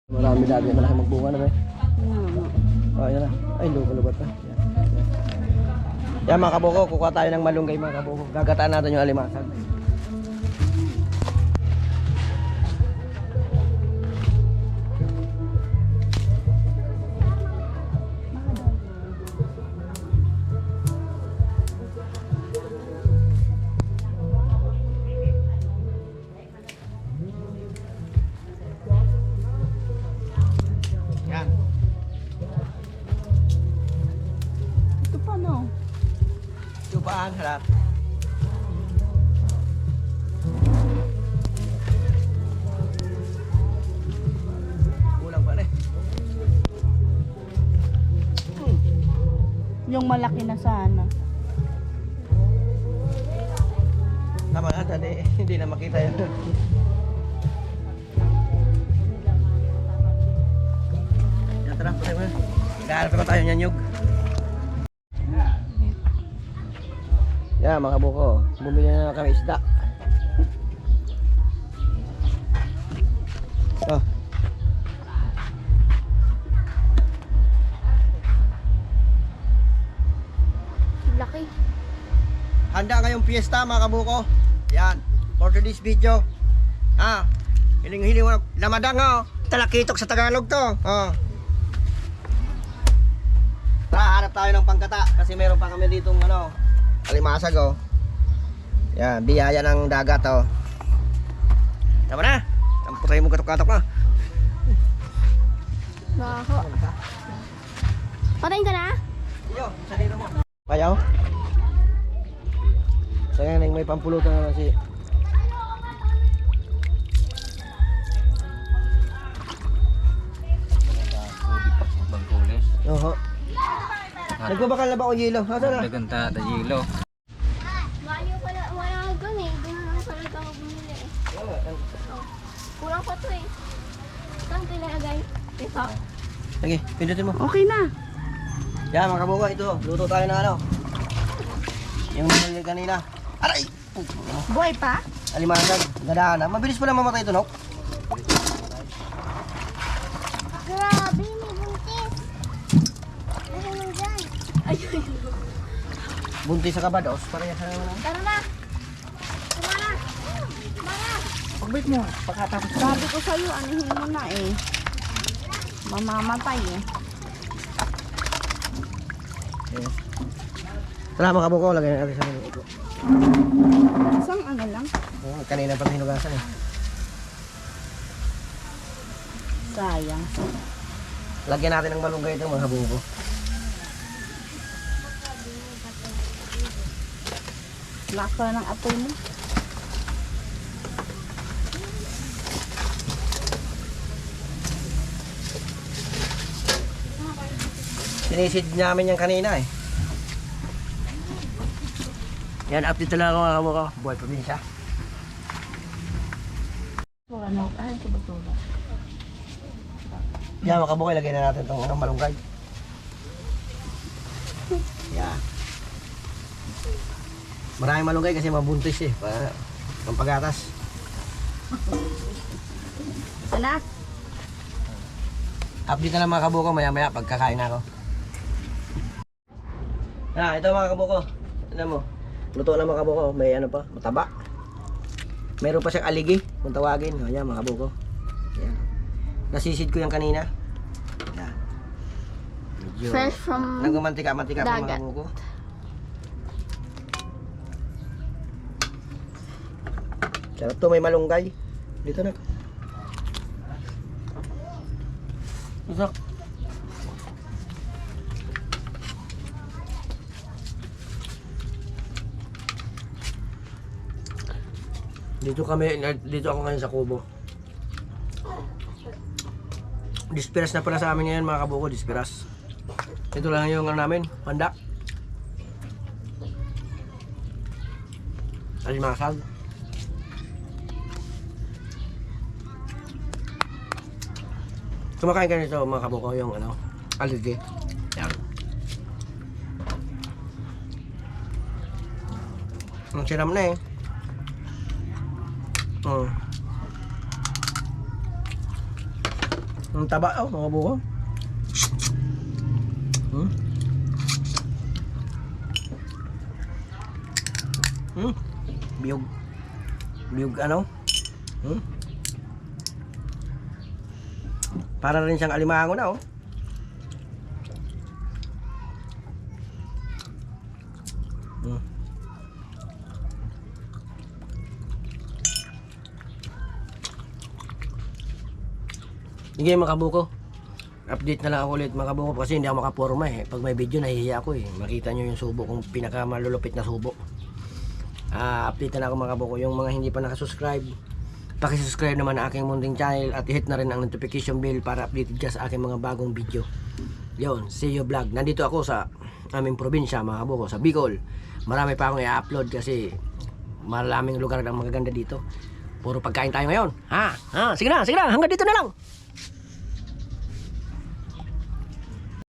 Marami lagi, malaki magbunga na ba? Oh, yan na. Ay, lubat pa. Yan mga kabuko, kukuha tayo ng malunggay mga kabuko. Gagataan natin yung alimasag. Yan. Ito pa no? Tupaan, harap. Kulang pala eh. Yung malaki na sana. Tama na, dali. Hindi na makita yun. Yan, tara, patay mo na. Naghahanap naman tayo nyanyog. Yan, mga buko. Bumili na kami isda. Oh. Laki. Handa ngayong piyesta mga kabuko. Yan, for today's video. Hiling-hiling mo na lamadang oh. Talakitok sa Tagalog to. Tara, hanap tayo ng pangkata kasi meron pa kami ditong alimasag oh. Yan, biyaya ng dagat oh. Tama na. Tamputay mo katok-katok na. Baho. Patayin ka na? Iyo, sa dito mo. Payaw. Sayang nang may pampulutan na si Oho. Nagbabakal na ba ako yelo? Asa na? Naganta da yelo. Malayo pala, wala gan eh. Doon na lang pala ako bumili eh. Kurang pa to eh. Saan tinalagay? Ito. Sige, pindutin mo. Okay na. Yan mga kabuka, ito. Luto tayo ng yung nilagay kanina. Aray! Buhay pa? Alimasag. Gadahan na. Mabilis pala mamatay ito, no? Grabe, may buntis. Ano mo dyan? Ayun. Buntis sa kabados. Parehas na naman. Tara na. Tara na. Tara. Pagbait mo. Pagkatapos. Sabi ko sa'yo, anuhin mo na eh. Mamamatay eh. Yes. Tara mga kabuka, lagay na natin sa mga ito. Isang ano lang. Kanina pa hinugasan eh. Sayang. Lagyan natin ng malunggay ito mga kabuko. Laka ng apoy mo. Sinisid namin yan kanina eh. Yan, update lang ako mga kabuka. Buhay probinsya. Wala na. Ay, ito ba ito? Yan mga kabuka, lagyan na natin itong malunggay. Yan. Maraming malunggay kasi mabuntis eh. Para pampagatas. Ito na. Update na lang mga kabuko, maya maya pagkakain na ako. Ito mga kabuko. Tignan mo. Luto na mga kabuko. May ano pa, mataba. Meron pa siyang aligi, kung tawagin. Ayan mga kabuko. Ayan. Nasisid ko yan kanina. Ayan. Medyo Fresh from nagmamantika-mantika pa mga dagat. kabuko. Sarap to, may malunggay. Dito na. Masarap. Dito ako ngayon sa Kubo. Disperas na pala sa amin ngayon mga kabuko, disperas. Ito lang yung namin, handa. Alimasag. Kumakain ka nito mga kabuko, yung aligi. Yan. Ang siram na eh. Ang taba mga buko. Biyog. Biyog ano? Para rin siyang alimango na oh. Sige mga kabuko, update na lang ako ulit mga kabuko kasi hindi ako makaporma eh. Pag may video nahihiya ako eh. Makita nyo yung subo kung pinakamalulupit na subo. Update na lang ako mga kabuko. Yung mga hindi pa nakasubscribe, pakisubscribe naman ang aking munting channel at hit na rin ang notification bell para updated ka sa aking mga bagong video. Yun, see you vlog. Nandito ako sa aming probinsya mga kabuko, sa Bicol. Marami pa akong i-upload kasi maraming lugar ang magaganda dito. Puro pagkain tayo ngayon. Sige na, hanggang dito na lang.